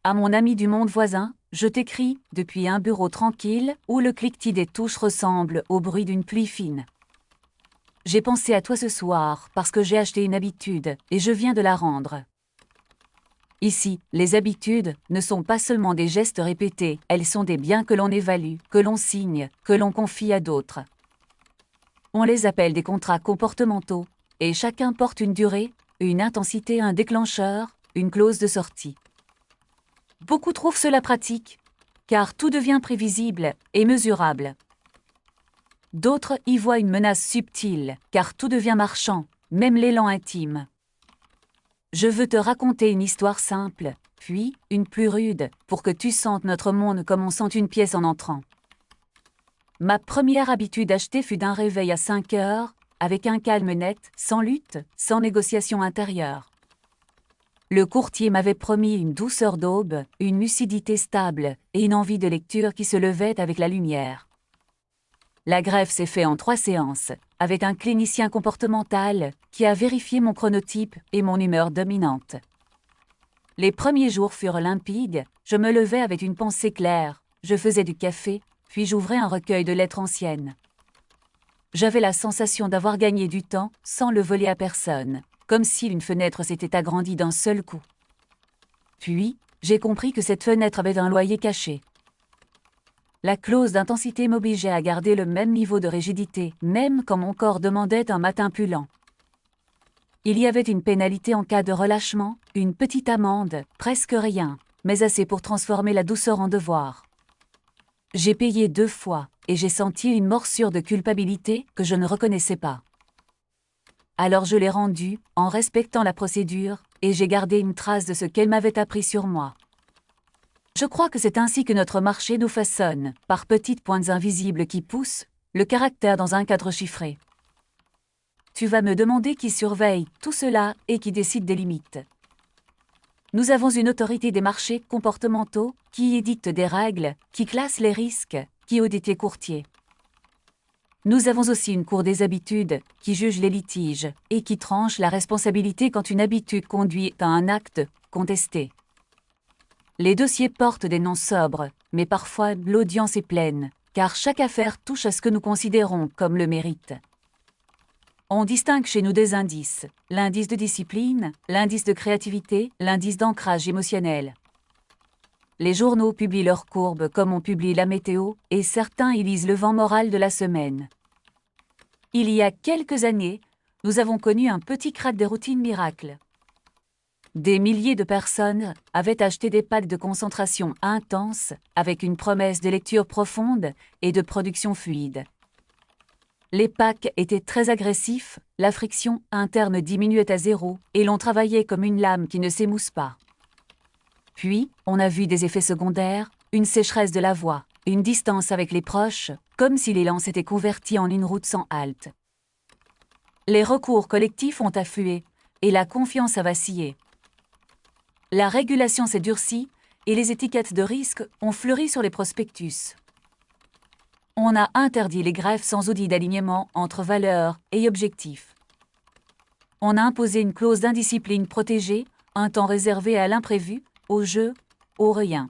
À mon ami du monde voisin, je t'écris depuis un bureau tranquille où le cliquetis des touches ressemble au bruit d'une pluie fine. J'ai pensé à toi ce soir parce que j'ai acheté une habitude et je viens de la rendre. Ici, les habitudes ne sont pas seulement des gestes répétés, elles sont des biens que l'on évalue, que l'on signe, que l'on confie à d'autres. On les appelle des contrats comportementaux, et chacun porte une durée, une intensité, un déclencheur, une clause de sortie. Beaucoup trouvent cela pratique, car tout devient prévisible et mesurable. D'autres y voient une menace subtile, car tout devient marchand, même l'élan intime. Je veux te raconter une histoire simple, puis une plus rude, pour que tu sentes notre monde comme on sent une pièce en entrant. Ma première habitude achetée fut d'un réveil à 5 heures, avec un calme net, sans lutte, sans négociation intérieure. Le courtier m'avait promis une douceur d'aube, une lucidité stable et une envie de lecture qui se levait avec la lumière. La greffe s'est faite en 3 séances, avec un clinicien comportemental qui a vérifié mon chronotype et mon humeur dominante. Les premiers jours furent limpides, je me levais avec une pensée claire, je faisais du café, puis j'ouvrais un recueil de lettres anciennes. J'avais la sensation d'avoir gagné du temps sans le voler à personne, comme si une fenêtre s'était agrandie d'un seul coup. Puis, j'ai compris que cette fenêtre avait un loyer caché. La clause d'intensité m'obligeait à garder le même niveau de rigidité, même quand mon corps demandait un matin plus lent. Il y avait une pénalité en cas de relâchement, une petite amende, presque rien, mais assez pour transformer la douceur en devoir. J'ai payé 2 fois, et j'ai senti une morsure de culpabilité que je ne reconnaissais pas. Alors je l'ai rendue, en respectant la procédure, et j'ai gardé une trace de ce qu'elle m'avait appris sur moi. Je crois que c'est ainsi que notre marché nous façonne, par petites pointes invisibles qui poussent le caractère dans un cadre chiffré. Tu vas me demander qui surveille tout cela et qui décide des limites. Nous avons une autorité des marchés comportementaux qui édicte des règles, qui classe les risques, qui audite les courtiers. Nous avons aussi une cour des habitudes qui juge les litiges et qui tranche la responsabilité quand une habitude conduit à un acte contesté. Les dossiers portent des noms sobres, mais parfois l'audience est pleine, car chaque affaire touche à ce que nous considérons comme le mérite. On distingue chez nous des indices, l'indice de discipline, l'indice de créativité, l'indice d'ancrage émotionnel. Les journaux publient leurs courbes comme on publie la météo, et certains y lisent le vent moral de la semaine. Il y a quelques années, nous avons connu un petit crack des routines miracles. Des milliers de personnes avaient acheté des packs de concentration intense avec une promesse de lecture profonde et de production fluide. Les packs étaient très agressifs, la friction interne diminuait à 0 et l'on travaillait comme une lame qui ne s'émousse pas. Puis, on a vu des effets secondaires, une sécheresse de la voix, une distance avec les proches, comme si l'élan s'était converti en une route sans halte. Les recours collectifs ont afflué et la confiance a vacillé. La régulation s'est durcie et les étiquettes de risque ont fleuri sur les prospectus. On a interdit les greffes sans audit d'alignement entre valeurs et objectifs. On a imposé une clause d'indiscipline protégée, un temps réservé à l'imprévu, au jeu, au rien.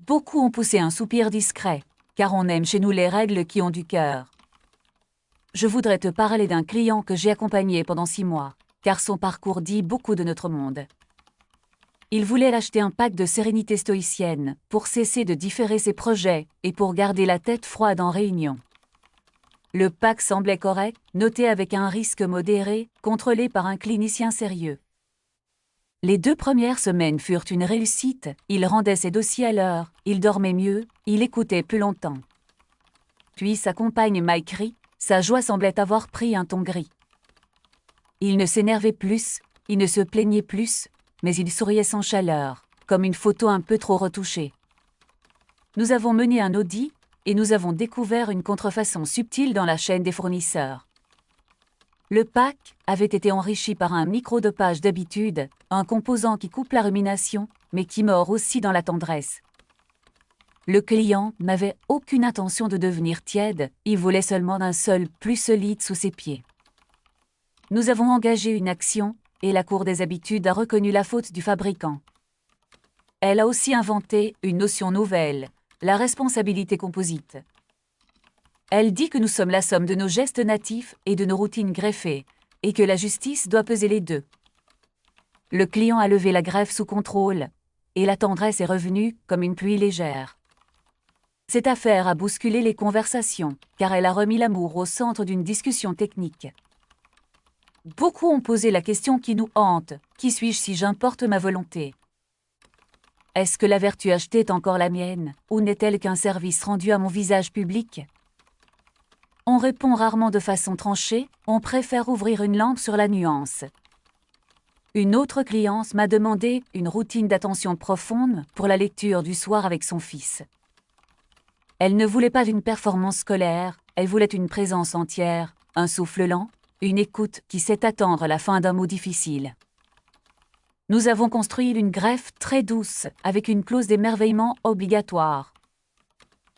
Beaucoup ont poussé un soupir discret, car on aime chez nous les règles qui ont du cœur. Je voudrais te parler d'un client que j'ai accompagné pendant 6 mois, car son parcours dit beaucoup de notre monde. Il voulait acheter un pack de sérénité stoïcienne pour cesser de différer ses projets et pour garder la tête froide en réunion. Le pack semblait correct, noté avec un risque modéré, contrôlé par un clinicien sérieux. Les 2 premières semaines furent une réussite, il rendait ses dossiers à l'heure, il dormait mieux, il écoutait plus longtemps. Puis sa compagne m'a écrit, sa joie semblait avoir pris un ton gris. Il ne s'énervait plus, il ne se plaignait plus, mais il souriait sans chaleur, comme une photo un peu trop retouchée. Nous avons mené un audit et nous avons découvert une contrefaçon subtile dans la chaîne des fournisseurs. Le pack avait été enrichi par un microdopage d'habitude, un composant qui coupe la rumination, mais qui mord aussi dans la tendresse. Le client n'avait aucune intention de devenir tiède, il voulait seulement d'un sol plus solide sous ses pieds. Nous avons engagé une action, et la Cour des habitudes a reconnu la faute du fabricant. Elle a aussi inventé une notion nouvelle, la responsabilité composite. Elle dit que nous sommes la somme de nos gestes natifs et de nos routines greffées, et que la justice doit peser les deux. Le client a levé la greffe sous contrôle, et la tendresse est revenue comme une pluie légère. Cette affaire a bousculé les conversations, car elle a remis l'amour au centre d'une discussion technique. Beaucoup ont posé la question qui nous hante, qui suis-je si j'importe ma volonté? Est-ce que la vertu achetée est encore la mienne, ou n'est-elle qu'un service rendu à mon visage public? On répond rarement de façon tranchée, on préfère ouvrir une lampe sur la nuance. Une autre cliente m'a demandé une routine d'attention profonde pour la lecture du soir avec son fils. Elle ne voulait pas d'une performance scolaire, elle voulait une présence entière, un souffle lent, une écoute qui sait attendre la fin d'un mot difficile. Nous avons construit une greffe très douce, avec une clause d'émerveillement obligatoire.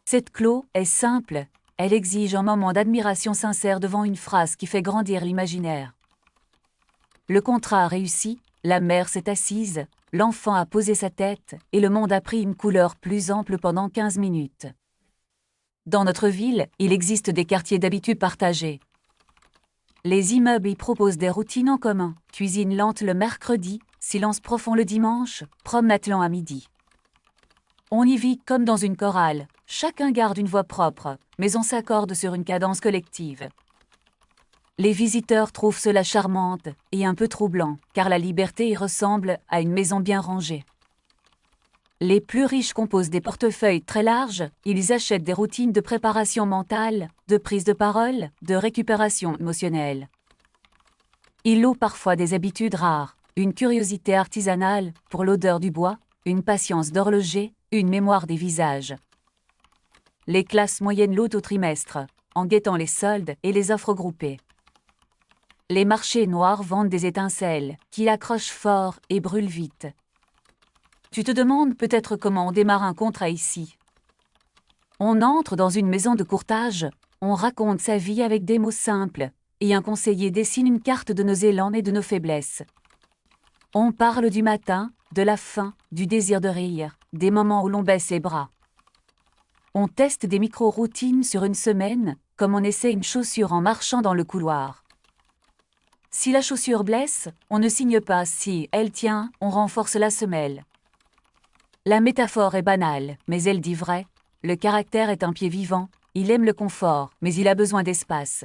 Cette clause est simple, elle exige un moment d'admiration sincère devant une phrase qui fait grandir l'imaginaire. Le contrat a réussi, la mère s'est assise, l'enfant a posé sa tête et le monde a pris une couleur plus ample pendant 15 minutes. Dans notre ville, il existe des quartiers d'habitude partagés. Les immeubles y proposent des routines en commun, cuisine lente le mercredi, silence profond le dimanche, promenade lent à midi. On y vit comme dans une chorale, chacun garde une voix propre, mais on s'accorde sur une cadence collective. Les visiteurs trouvent cela charmante et un peu troublant, car la liberté y ressemble à une maison bien rangée. Les plus riches composent des portefeuilles très larges, ils achètent des routines de préparation mentale, de prise de parole, de récupération émotionnelle. Ils louent parfois des habitudes rares, une curiosité artisanale pour l'odeur du bois, une patience d'horloger, une mémoire des visages. Les classes moyennes louent au trimestre, en guettant les soldes et les offres groupées. Les marchés noirs vendent des étincelles, qui accrochent fort et brûlent vite. Tu te demandes peut-être comment on démarre un contrat ici. On entre dans une maison de courtage, on raconte sa vie avec des mots simples, et un conseiller dessine une carte de nos élans et de nos faiblesses. On parle du matin, de la faim, du désir de rire, des moments où l'on baisse les bras. On teste des micro-routines sur une semaine, comme on essaie une chaussure en marchant dans le couloir. Si la chaussure blesse, on ne signe pas. Si elle tient, on renforce la semelle. La métaphore est banale, mais elle dit vrai. Le caractère est un pied vivant, il aime le confort, mais il a besoin d'espace.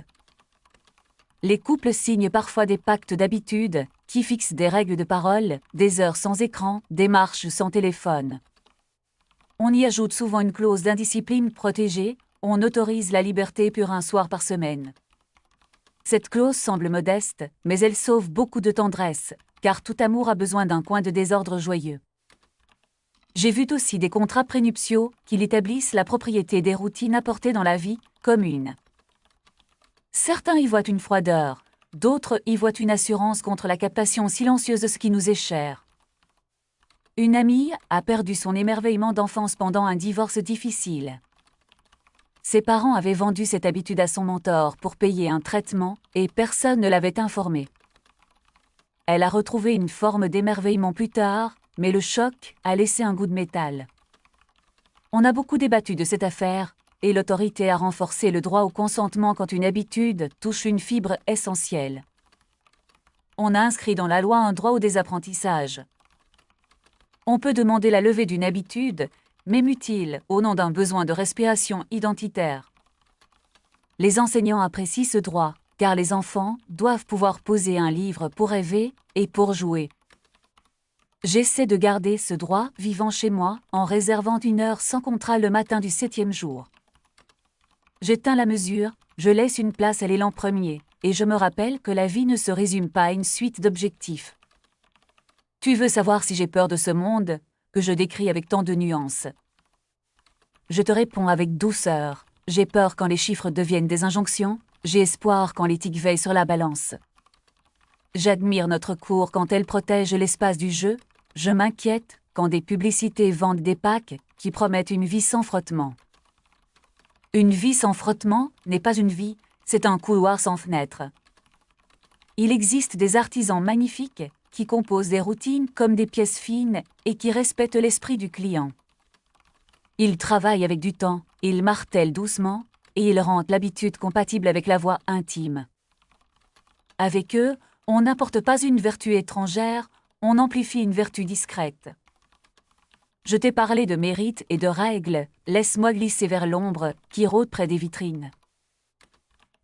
Les couples signent parfois des pactes d'habitude, qui fixent des règles de parole, des heures sans écran, des marches sans téléphone. On y ajoute souvent une clause d'indiscipline protégée, on autorise la liberté pure un soir par semaine. Cette clause semble modeste, mais elle sauve beaucoup de tendresse, car tout amour a besoin d'un coin de désordre joyeux. J'ai vu aussi des contrats prénuptiaux qui établissent la propriété des routines apportées dans la vie commune. Certains y voient une froideur, d'autres y voient une assurance contre la captation silencieuse de ce qui nous est cher. Une amie a perdu son émerveillement d'enfance pendant un divorce difficile. Ses parents avaient vendu cette habitude à son mentor pour payer un traitement et personne ne l'avait informée. Elle a retrouvé une forme d'émerveillement plus tard, mais le choc a laissé un goût de métal. On a beaucoup débattu de cette affaire, et l'autorité a renforcé le droit au consentement quand une habitude touche une fibre essentielle. On a inscrit dans la loi un droit au désapprentissage. On peut demander la levée d'une habitude, même utile, au nom d'un besoin de respiration identitaire. Les enseignants apprécient ce droit, car les enfants doivent pouvoir poser un livre pour rêver et pour jouer. J'essaie de garder ce droit vivant chez moi en réservant 1 heure sans contrat le matin du 7e jour. J'éteins la mesure, je laisse une place à l'élan premier, et je me rappelle que la vie ne se résume pas à une suite d'objectifs. Tu veux savoir si j'ai peur de ce monde, que je décris avec tant de nuances. Je te réponds avec douceur, j'ai peur quand les chiffres deviennent des injonctions, j'ai espoir quand l'éthique veille sur la balance. J'admire notre cour quand elle protège l'espace du jeu, je m'inquiète quand des publicités vendent des packs qui promettent une vie sans frottement. Une vie sans frottement n'est pas une vie, c'est un couloir sans fenêtre. Il existe des artisans magnifiques qui composent des routines comme des pièces fines et qui respectent l'esprit du client. Ils travaillent avec du temps, ils martèlent doucement et ils rendent l'habitude compatible avec la voix intime. Avec eux, on n'apporte pas une vertu étrangère, on amplifie une vertu discrète. Je t'ai parlé de mérite et de règles, laisse-moi glisser vers l'ombre qui rôde près des vitrines.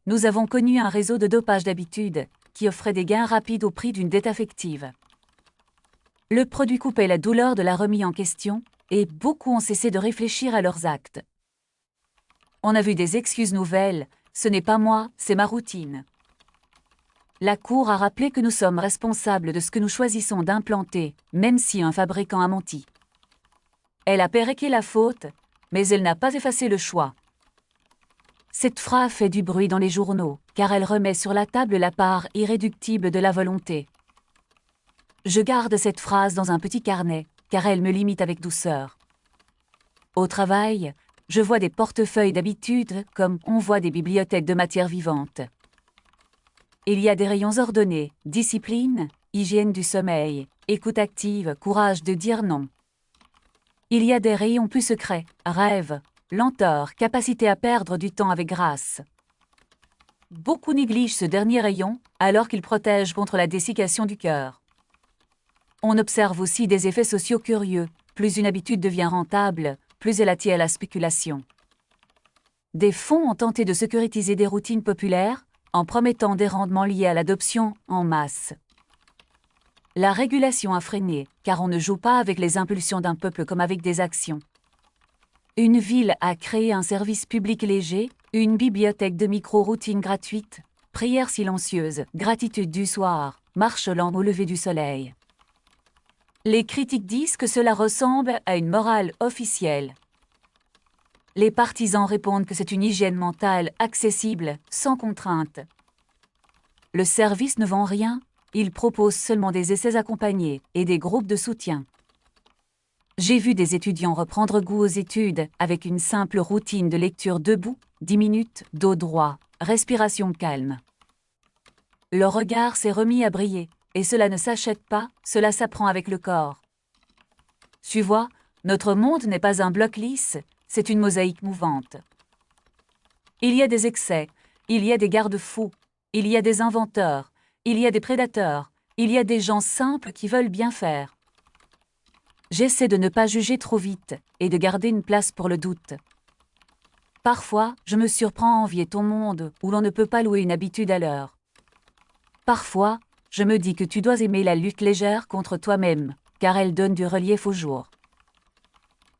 Nous avons connu un réseau de dopage d'habitude qui offrait des gains rapides au prix d'une dette affective. Le produit coupait la douleur de la remise en question et beaucoup ont cessé de réfléchir à leurs actes. On a vu des excuses nouvelles, ce n'est pas moi, c'est ma routine. La Cour a rappelé que nous sommes responsables de ce que nous choisissons d'implanter, même si un fabricant a menti. Elle a péréqué la faute, mais elle n'a pas effacé le choix. Cette phrase fait du bruit dans les journaux, car elle remet sur la table la part irréductible de la volonté. Je garde cette phrase dans un petit carnet, car elle me limite avec douceur. Au travail, je vois des portefeuilles d'habitude comme on voit des bibliothèques de matière vivante. Il y a des rayons ordonnés, discipline, hygiène du sommeil, écoute active, courage de dire non. Il y a des rayons plus secrets, rêve, lenteur, capacité à perdre du temps avec grâce. Beaucoup négligent ce dernier rayon alors qu'il protège contre la dessiccation du cœur. On observe aussi des effets sociaux curieux. Plus une habitude devient rentable, plus elle attire la spéculation. Des fonds ont tenté de sécuritiser des routines populaires en promettant des rendements liés à l'adoption en masse. La régulation a freiné, car on ne joue pas avec les impulsions d'un peuple comme avec des actions. Une ville a créé un service public léger, une bibliothèque de micro-routines gratuites, prières silencieuses, gratitude du soir, marche lente au lever du soleil. Les critiques disent que cela ressemble à une morale officielle. Les partisans répondent que c'est une hygiène mentale accessible, sans contrainte. Le service ne vend rien, il propose seulement des essais accompagnés et des groupes de soutien. J'ai vu des étudiants reprendre goût aux études avec une simple routine de lecture debout, 10 minutes, dos droit, respiration calme. Le regard s'est remis à briller, et cela ne s'achète pas, cela s'apprend avec le corps. Tu vois, notre monde n'est pas un bloc lisse, c'est une mosaïque mouvante. Il y a des excès, il y a des garde-fous, il y a des inventeurs, il y a des prédateurs, il y a des gens simples qui veulent bien faire. J'essaie de ne pas juger trop vite et de garder une place pour le doute. Parfois, je me surprends à envier ton monde où l'on ne peut pas louer une habitude à l'heure. Parfois, je me dis que tu dois aimer la lutte légère contre toi-même, car elle donne du relief au jour.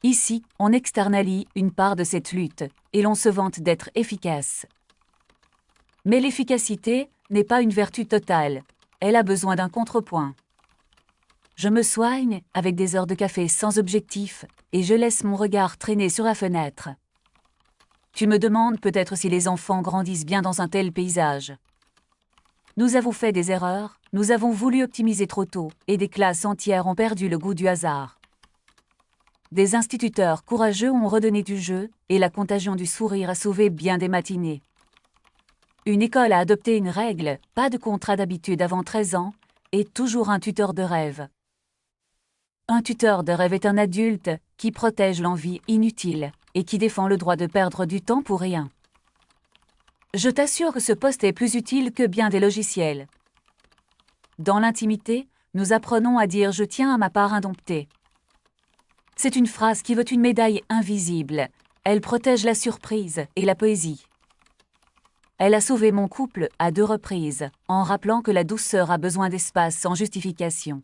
Ici, on externalise une part de cette lutte et l'on se vante d'être efficace. Mais l'efficacité n'est pas une vertu totale, elle a besoin d'un contrepoint. Je me soigne avec des heures de café sans objectif et je laisse mon regard traîner sur la fenêtre. Tu me demandes peut-être si les enfants grandissent bien dans un tel paysage. Nous avons fait des erreurs, nous avons voulu optimiser trop tôt et des classes entières ont perdu le goût du hasard. Des instituteurs courageux ont redonné du jeu et la contagion du sourire a sauvé bien des matinées. Une école a adopté une règle, pas de contrat d'habitude avant 13 ans et toujours un tuteur de rêve. Un tuteur de rêve est un adulte qui protège l'envie inutile et qui défend le droit de perdre du temps pour rien. Je t'assure que ce poste est plus utile que bien des logiciels. Dans l'intimité, nous apprenons à dire « je tiens à ma part indomptée ». C'est une phrase qui vaut une médaille invisible. Elle protège la surprise et la poésie. Elle a sauvé mon couple à 2 reprises, en rappelant que la douceur a besoin d'espace sans justification.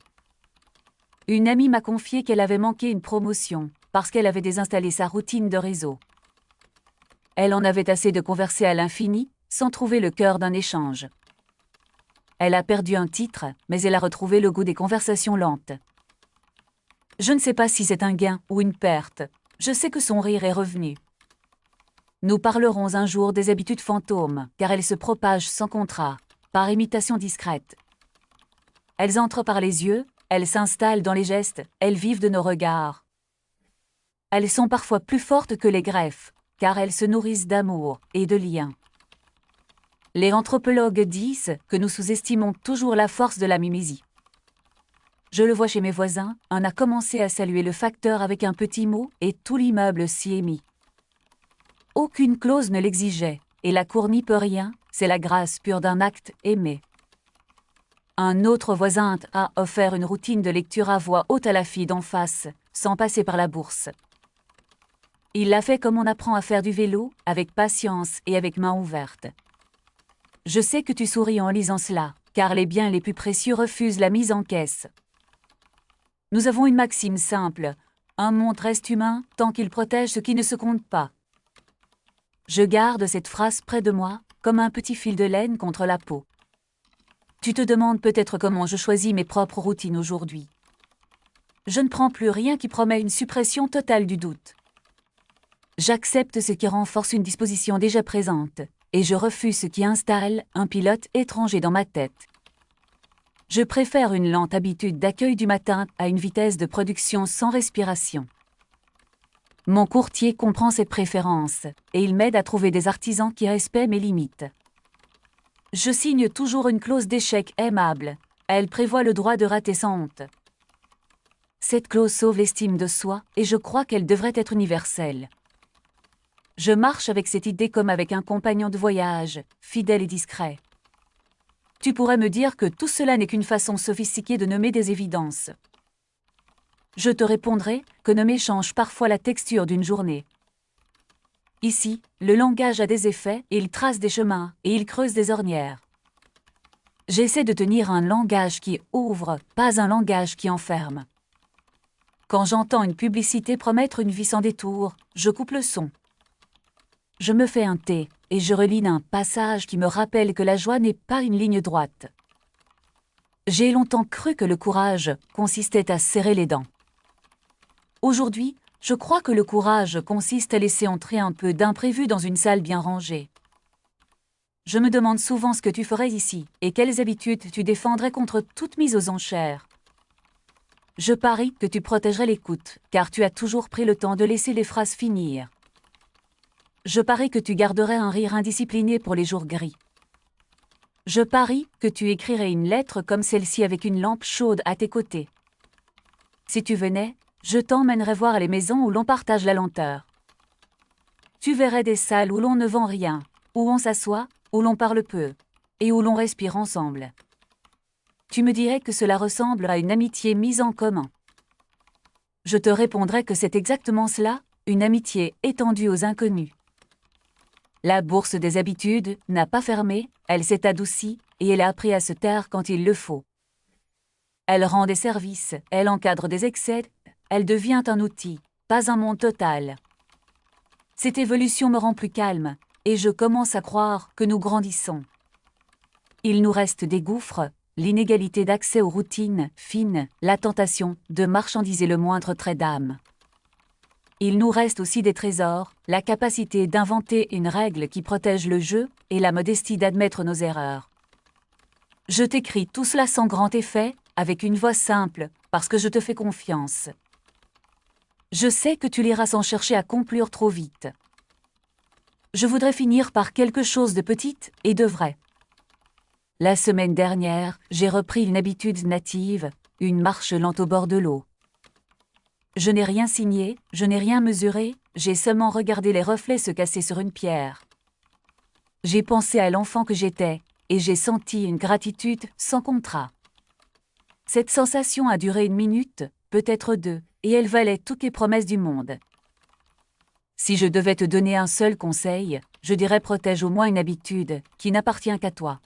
Une amie m'a confié qu'elle avait manqué une promotion parce qu'elle avait désinstallé sa routine de réseau. Elle en avait assez de converser à l'infini sans trouver le cœur d'un échange. Elle a perdu un titre, mais elle a retrouvé le goût des conversations lentes. Je ne sais pas si c'est un gain ou une perte. Je sais que son rire est revenu. Nous parlerons un jour des habitudes fantômes, car elles se propagent sans contrat, par imitation discrète. Elles entrent par les yeux, elles s'installent dans les gestes, elles vivent de nos regards. Elles sont parfois plus fortes que les greffes, car elles se nourrissent d'amour et de liens. Les anthropologues disent que nous sous-estimons toujours la force de la mimésie. Je le vois chez mes voisins, on a commencé à saluer le facteur avec un petit mot et tout l'immeuble s'y est mis. Aucune clause ne l'exigeait, et la cour n'y peut rien, c'est la grâce pure d'un acte aimé. Un autre voisin a offert une routine de lecture à voix haute à la fille d'en face, sans passer par la bourse. Il l'a fait comme on apprend à faire du vélo, avec patience et avec main ouverte. Je sais que tu souris en lisant cela, car les biens les plus précieux refusent la mise en caisse. Nous avons une maxime simple, un monde reste humain tant qu'il protège ce qui ne se compte pas. Je garde cette phrase près de moi, comme un petit fil de laine contre la peau. Tu te demandes peut-être comment je choisis mes propres routines aujourd'hui. Je ne prends plus rien qui promet une suppression totale du doute. J'accepte ce qui renforce une disposition déjà présente, et je refuse ce qui installe un pilote étranger dans ma tête. Je préfère une lente habitude d'accueil du matin à une vitesse de production sans respiration. Mon courtier comprend cette préférence, et il m'aide à trouver des artisans qui respectent mes limites. Je signe toujours une clause d'échec aimable. Elle prévoit le droit de rater sans honte. Cette clause sauve l'estime de soi, et je crois qu'elle devrait être universelle. Je marche avec cette idée comme avec un compagnon de voyage, fidèle et discret. Tu pourrais me dire que tout cela n'est qu'une façon sophistiquée de nommer des évidences. Je te répondrai que nommer change parfois la texture d'une journée. Ici, le langage a des effets, il trace des chemins et il creuse des ornières. J'essaie de tenir un langage qui ouvre, pas un langage qui enferme. Quand j'entends une publicité promettre une vie sans détour, je coupe le son. Je me fais un thé et je relis un passage qui me rappelle que la joie n'est pas une ligne droite. J'ai longtemps cru que le courage consistait à serrer les dents. Aujourd'hui, je crois que le courage consiste à laisser entrer un peu d'imprévu dans une salle bien rangée. Je me demande souvent ce que tu ferais ici et quelles habitudes tu défendrais contre toute mise aux enchères. Je parie que tu protégerais l'écoute, car tu as toujours pris le temps de laisser les phrases finir. Je parie que tu garderais un rire indiscipliné pour les jours gris. Je parie que tu écrirais une lettre comme celle-ci avec une lampe chaude à tes côtés. Si tu venais, je t'emmènerais voir les maisons où l'on partage la lenteur. Tu verrais des salles où l'on ne vend rien, où on s'assoit, où l'on parle peu, et où l'on respire ensemble. Tu me dirais que cela ressemble à une amitié mise en commun. Je te répondrais que c'est exactement cela, une amitié étendue aux inconnus. La bourse des habitudes n'a pas fermé, elle s'est adoucie et elle a appris à se taire quand il le faut. Elle rend des services, elle encadre des excès, elle devient un outil, pas un monde total. Cette évolution me rend plus calme, et je commence à croire que nous grandissons. Il nous reste des gouffres, l'inégalité d'accès aux routines fines, la tentation de marchandiser le moindre trait d'âme. Il nous reste aussi des trésors, la capacité d'inventer une règle qui protège le jeu et la modestie d'admettre nos erreurs. Je t'écris tout cela sans grand effet, avec une voix simple, parce que je te fais confiance. Je sais que tu liras sans chercher à conclure trop vite. Je voudrais finir par quelque chose de petit et de vrai. La semaine dernière, j'ai repris une habitude native, une marche lente au bord de l'eau. Je n'ai rien signé, je n'ai rien mesuré, j'ai seulement regardé les reflets se casser sur une pierre. J'ai pensé à l'enfant que j'étais, et j'ai senti une gratitude sans contrat. Cette sensation a duré 1 minute, peut-être 2, et elle valait toutes les promesses du monde. Si je devais te donner un seul conseil, je dirais protège au moins une habitude qui n'appartient qu'à toi.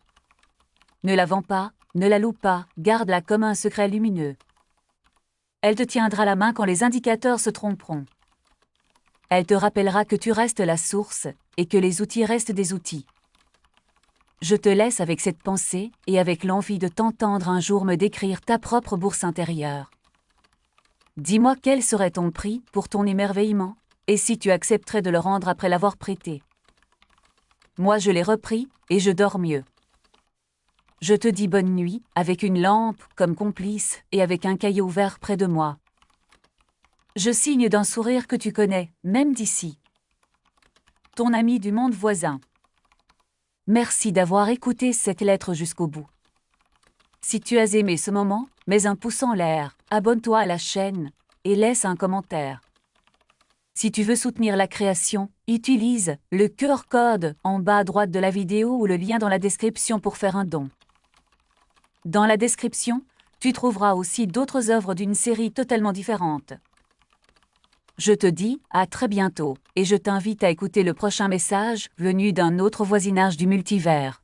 Ne la vends pas, ne la loue pas, garde-la comme un secret lumineux. Elle te tiendra la main quand les indicateurs se tromperont. Elle te rappellera que tu restes la source et que les outils restent des outils. Je te laisse avec cette pensée et avec l'envie de t'entendre un jour me décrire ta propre bourse intérieure. Dis-moi quel serait ton prix pour ton émerveillement et si tu accepterais de le rendre après l'avoir prêté. Moi je l'ai repris et je dors mieux. Je te dis bonne nuit, avec une lampe comme complice et avec un cahier ouvert près de moi. Je signe d'un sourire que tu connais, même d'ici. Ton ami du monde voisin. Merci d'avoir écouté cette lettre jusqu'au bout. Si tu as aimé ce moment, mets un pouce en l'air, abonne-toi à la chaîne et laisse un commentaire. Si tu veux soutenir la création, utilise le QR code en bas à droite de la vidéo ou le lien dans la description pour faire un don. Dans la description, tu trouveras aussi d'autres œuvres d'une série totalement différente. Je te dis à très bientôt et je t'invite à écouter le prochain message venu d'un autre voisinage du multivers.